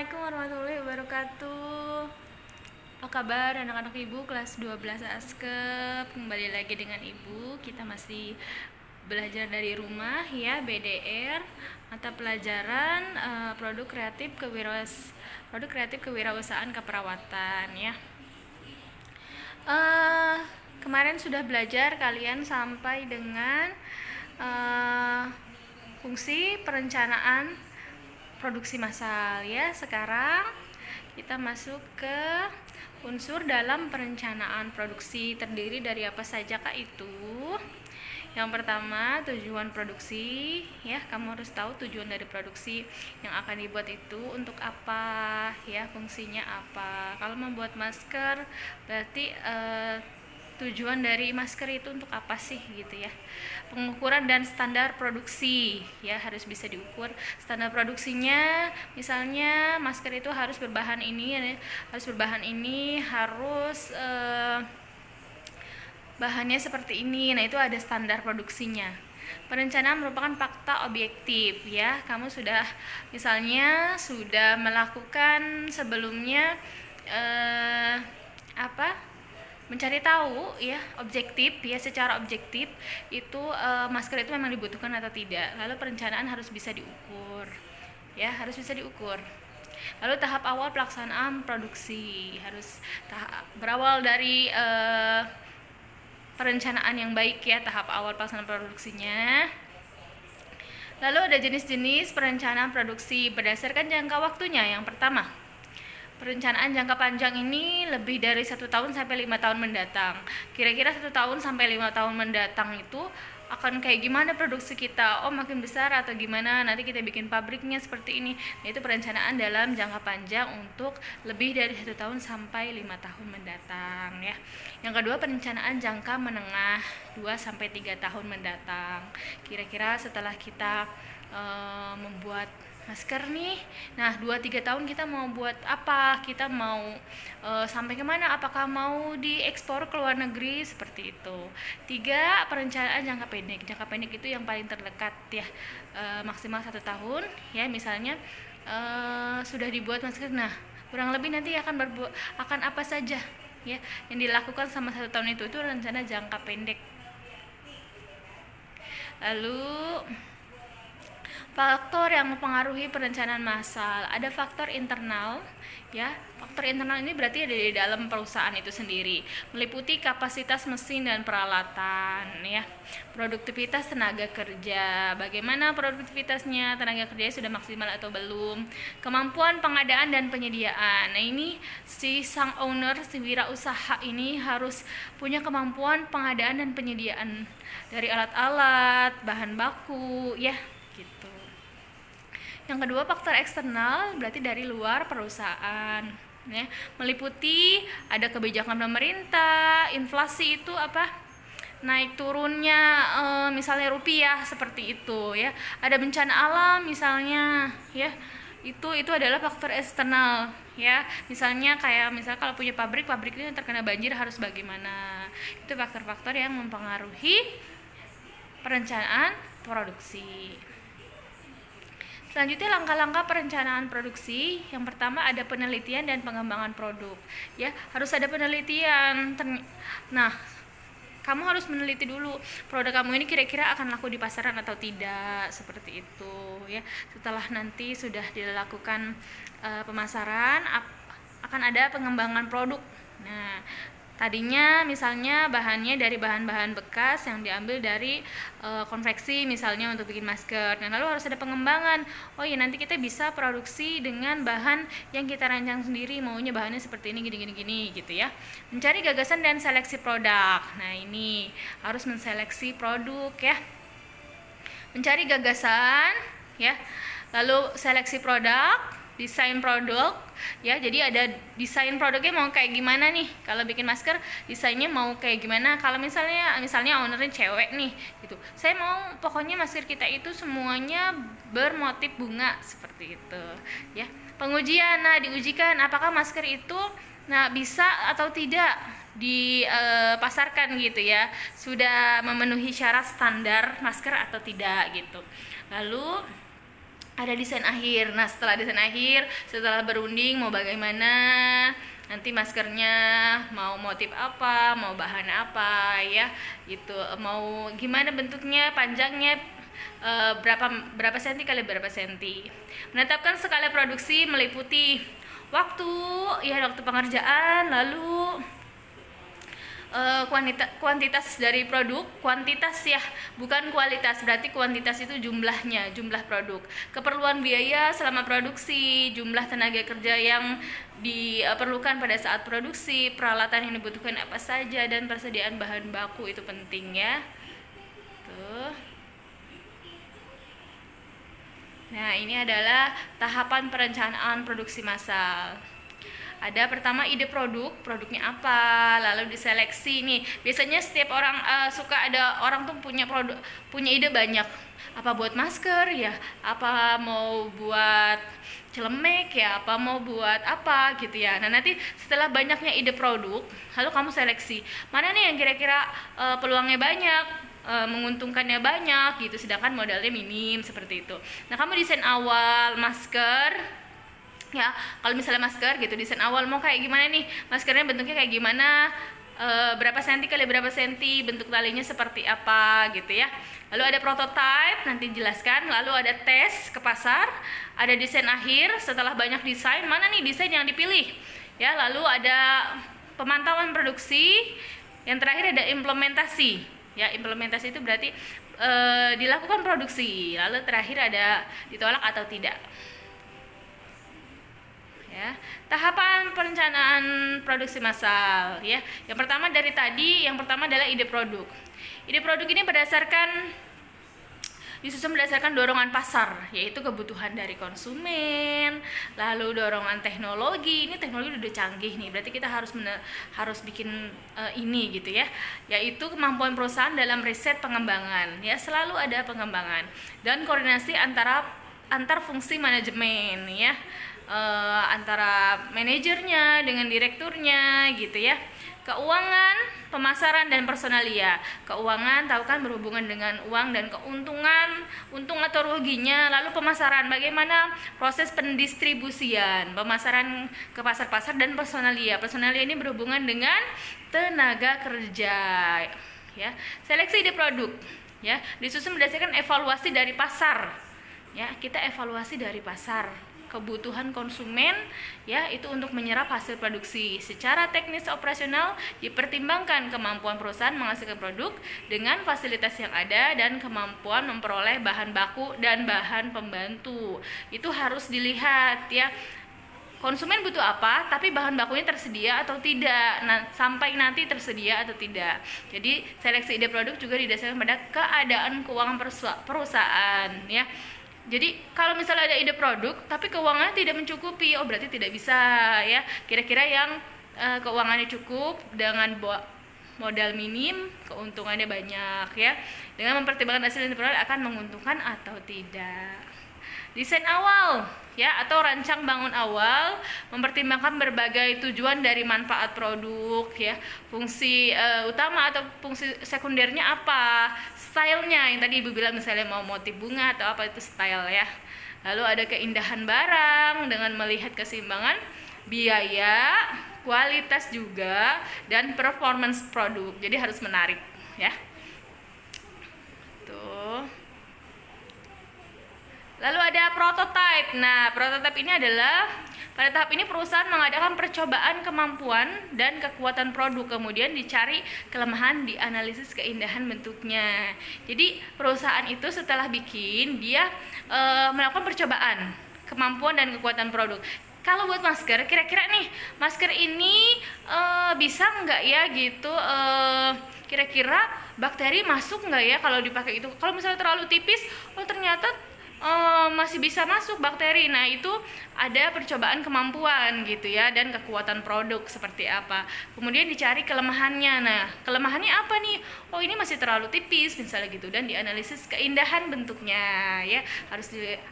Assalamualaikum warahmatullahi wabarakatuh. Apa kabar anak-anak ibu kelas 12 Askep? Kembali lagi dengan ibu. Kita masih belajar dari rumah ya, BDR, mata pelajaran produk kreatif kewirausahaan keperawatan ya. Kemarin sudah belajar kalian sampai dengan fungsi perencanaan produksi massal ya. Sekarang kita masuk ke unsur dalam perencanaan produksi. Terdiri dari apa saja Kak itu? Yang pertama, tujuan produksi ya. Kamu harus tahu tujuan dari produksi yang akan dibuat itu untuk apa ya, fungsinya apa. Kalau membuat masker berarti tujuan dari masker itu untuk apa sih gitu ya. Pengukuran dan standar produksi ya, harus bisa diukur standar produksinya. Misalnya masker itu harus berbahan ini, harus bahannya seperti ini. Nah, itu ada standar produksinya. Perencanaan merupakan fakta objektif ya. Kamu sudah melakukan sebelumnya mencari tahu ya, objektif ya, secara objektif itu masker itu memang dibutuhkan atau tidak. Lalu perencanaan harus bisa diukur ya, harus bisa diukur. Lalu tahap awal pelaksanaan produksi harus berawal dari perencanaan yang baik ya, tahap awal pelaksanaan produksinya. Lalu ada jenis-jenis perencanaan produksi berdasarkan jangka waktunya. Yang pertama, perencanaan jangka panjang ini lebih dari 1 tahun sampai 5 tahun mendatang. Kira-kira 1 tahun sampai 5 tahun mendatang itu akan kayak gimana produksi kita? Oh, makin besar atau gimana? Nanti kita bikin pabriknya seperti ini. Nah, itu perencanaan dalam jangka panjang untuk lebih dari 1 tahun sampai 5 tahun mendatang ya. Yang kedua, perencanaan jangka menengah 2 sampai 3 tahun mendatang. Kira-kira setelah kita membuat masker nih, nah 2-3 tahun kita mau buat apa, kita mau sampai kemana, apakah mau diekspor ke luar negeri, seperti itu. 3, perencanaan jangka pendek itu yang paling terdekat ya, maksimal 1 tahun ya. Misalnya sudah dibuat masker, nah kurang lebih nanti akan apa saja ya yang dilakukan sama 1 tahun itu rencana jangka pendek. Lalu faktor yang mempengaruhi perencanaan massal, ada faktor internal ya. Faktor internal ini berarti ada di dalam perusahaan itu sendiri, meliputi kapasitas mesin dan peralatan ya. Produktivitas tenaga kerja, bagaimana produktivitasnya, tenaga kerja sudah maksimal atau belum. Kemampuan pengadaan dan penyediaan. Nah, ini si sang owner, si wirausaha ini harus punya kemampuan pengadaan dan penyediaan dari alat-alat, bahan baku ya gitu. Yang kedua, faktor eksternal berarti dari luar perusahaan ya, meliputi ada kebijakan pemerintah, inflasi itu naik turunnya misalnya rupiah seperti itu ya. Ada bencana alam misalnya ya, itu adalah faktor eksternal ya. Misalnya kalau punya pabrik itu yang terkena banjir harus bagaimana. Itu faktor-faktor yang mempengaruhi perencanaan produksi. Selanjutnya, langkah-langkah perencanaan produksi. Yang pertama, ada penelitian dan pengembangan produk ya, harus ada penelitian. Nah, kamu harus meneliti dulu produk kamu ini kira-kira akan laku di pasaran atau tidak, seperti itu ya. Setelah nanti sudah dilakukan pemasaran, akan ada pengembangan produk. Nah, tadinya misalnya bahannya dari bahan-bahan bekas yang diambil dari konveksi misalnya untuk bikin masker. Nah, lalu harus ada pengembangan. Oh ya, nanti kita bisa produksi dengan bahan yang kita rancang sendiri, maunya bahannya seperti ini, gini gitu ya. Mencari gagasan dan seleksi produk. Nah, ini harus menseleksi produk ya. Mencari gagasan ya. Lalu seleksi produk, desain produk ya. Jadi ada desain produknya mau kayak gimana nih. Kalau bikin masker desainnya mau kayak gimana. Kalau misalnya ownernya cewek nih gitu, saya mau pokoknya masker kita itu semuanya bermotif bunga, seperti itu ya. Pengujian, nah diujikan apakah masker itu bisa atau tidak dipasarkan gitu ya, sudah memenuhi syarat standar masker atau tidak gitu. Lalu ada desain akhir. Nah, setelah desain akhir, setelah berunding mau bagaimana, nanti maskernya mau motif apa, mau bahan apa ya, gitu, mau gimana bentuknya, panjangnya berapa senti kali berapa senti. Menetapkan skala produksi meliputi waktu pengerjaan, lalu kuantitas dari produk, kuantitas ya, bukan kualitas, berarti kuantitas itu jumlahnya, jumlah produk, keperluan biaya selama produksi, jumlah tenaga kerja yang diperlukan pada saat produksi, peralatan yang dibutuhkan apa saja, dan persediaan bahan baku itu penting ya. Tuh. Nah, ini adalah tahapan perencanaan produksi massal. Ada pertama ide produk, produknya apa, lalu diseleksi nih. Biasanya setiap orang suka ada orang tuh punya ide banyak. Apa buat masker ya, apa mau buat celemek ya, apa mau buat apa gitu ya. Nah, nanti setelah banyaknya ide produk, lalu kamu seleksi mana nih yang kira-kira peluangnya banyak, menguntungkannya banyak gitu, sedangkan modalnya minim, seperti itu. Nah, kamu desain awal masker ya, kalau misalnya masker gitu, desain awal mau kayak gimana nih, maskernya bentuknya kayak gimana, berapa senti kali berapa senti, bentuk talinya seperti apa gitu ya. Lalu ada prototype, nanti jelaskan. Lalu ada tes ke pasar, ada desain akhir. Setelah banyak desain, mana nih desain yang dipilih ya. Lalu ada pemantauan produksi, yang terakhir ada implementasi ya. Implementasi itu berarti dilakukan produksi, lalu terakhir ada ditolak atau tidak ya. Tahapan perencanaan produksi massal ya. Yang pertama dari tadi, yang pertama adalah ide produk. Ide produk ini disusun berdasarkan dorongan pasar, yaitu kebutuhan dari konsumen, lalu dorongan teknologi. Ini teknologi udah canggih nih, berarti kita harus bikin ini gitu ya. Yaitu kemampuan perusahaan dalam riset pengembangan ya, selalu ada pengembangan, dan koordinasi antar fungsi manajemen ya. Antara manajernya dengan direkturnya gitu ya. Keuangan, pemasaran, dan personalia. Keuangan tahu kan berhubungan dengan uang dan keuntungan, untung atau ruginya. Lalu pemasaran, bagaimana proses pendistribusian, pemasaran ke pasar-pasar, dan personalia. Personalia ini berhubungan dengan tenaga kerja ya. Seleksi ide produk ya, disusun berdasarkan evaluasi dari pasar ya. Kita evaluasi dari pasar, kebutuhan konsumen ya, itu untuk menyerap hasil produksi. Secara teknis operasional dipertimbangkan kemampuan perusahaan menghasilkan produk dengan fasilitas yang ada dan kemampuan memperoleh bahan baku dan bahan pembantu. Itu harus dilihat ya. Konsumen butuh apa, tapi bahan bakunya tersedia atau tidak. Nah, sampai nanti tersedia atau tidak. Jadi seleksi ide produk juga didasarkan pada keadaan keuangan perusahaan ya. Jadi kalau misalnya ada ide produk tapi keuangannya tidak mencukupi, oh berarti tidak bisa ya. Kira-kira yang keuangannya cukup dengan modal minim, keuntungannya banyak ya. Dengan mempertimbangkan hasil yang diperoleh akan menguntungkan atau tidak. Desain awal ya, atau rancang bangun awal, mempertimbangkan berbagai tujuan dari manfaat produk ya, fungsi utama atau fungsi sekundernya apa, stylenya yang tadi ibu bilang, misalnya mau motif bunga atau apa, itu style ya. Lalu ada keindahan barang dengan melihat keseimbangan biaya, kualitas juga, dan performance produk. Jadi harus menarik ya. Tuh. Lalu ada prototype. Nah, prototype ini adalah pada tahap ini perusahaan mengadakan percobaan kemampuan dan kekuatan produk, kemudian dicari kelemahan, dianalisis keindahan bentuknya. Jadi perusahaan itu setelah bikin, dia melakukan percobaan kemampuan dan kekuatan produk. Kalau buat masker, kira-kira nih masker ini bisa nggak ya gitu, kira-kira bakteri masuk nggak ya kalau dipakai itu. Kalau misalnya terlalu tipis, oh ternyata masih bisa masuk bakteri. Nah, itu ada percobaan kemampuan gitu ya, dan kekuatan produk seperti apa. Kemudian dicari kelemahannya. Nah, kelemahannya apa nih? Oh, ini masih terlalu tipis misalnya gitu, dan dianalisis keindahan bentuknya ya.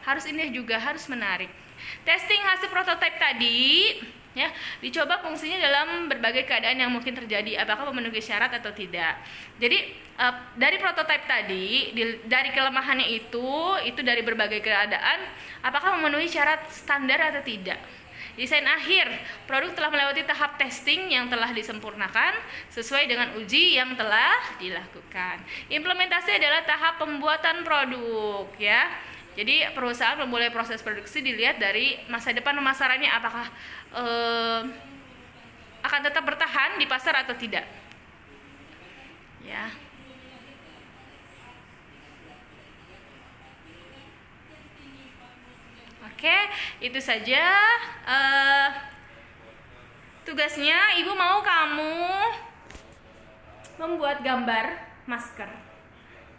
Harus indah juga, harus menarik. Testing hasil prototipe tadi ya. Dicoba fungsinya dalam berbagai keadaan yang mungkin terjadi, apakah memenuhi syarat atau tidak. Jadi dari prototipe tadi, dari kelemahannya itu dari berbagai keadaan, apakah memenuhi syarat standar atau tidak. Desain akhir, produk telah melewati tahap testing yang telah disempurnakan sesuai dengan uji yang telah dilakukan. Implementasi adalah tahap pembuatan produk, ya. Jadi perusahaan memulai proses produksi dilihat dari masa depan pemasarannya, apakah akan tetap bertahan di pasar atau tidak, ya. Oke, itu saja tugasnya. Ibu mau kamu membuat gambar masker,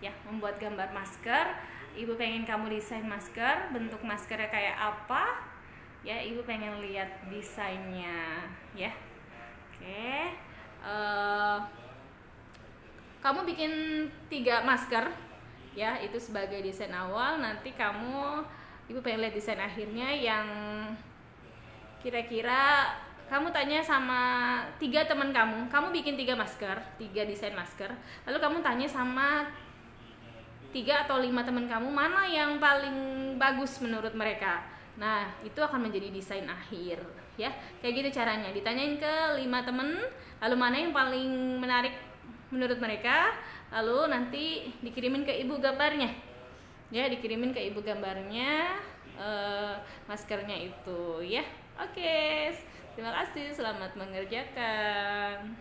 ya, membuat gambar masker. Ibu pengen kamu desain masker, bentuk maskernya kayak apa, ya. Ibu pengen lihat desainnya, ya. Oke, kamu bikin 3 masker, ya, itu sebagai desain awal. Nanti Ibu pengen lihat desain akhirnya yang kira-kira kamu tanya sama 3 teman kamu bikin 3 masker, 3 desain masker, lalu kamu tanya sama 3 atau 5 teman kamu mana yang paling bagus menurut mereka. Nah, itu akan menjadi desain akhir, ya. Kayak gitu caranya, ditanyain ke 5 teman, lalu mana yang paling menarik menurut mereka, lalu nanti dikirimin ke ibu gambarnya, ya, dikirimin ke ibu gambarnya maskernya itu, ya. Oke, terima kasih, selamat mengerjakan.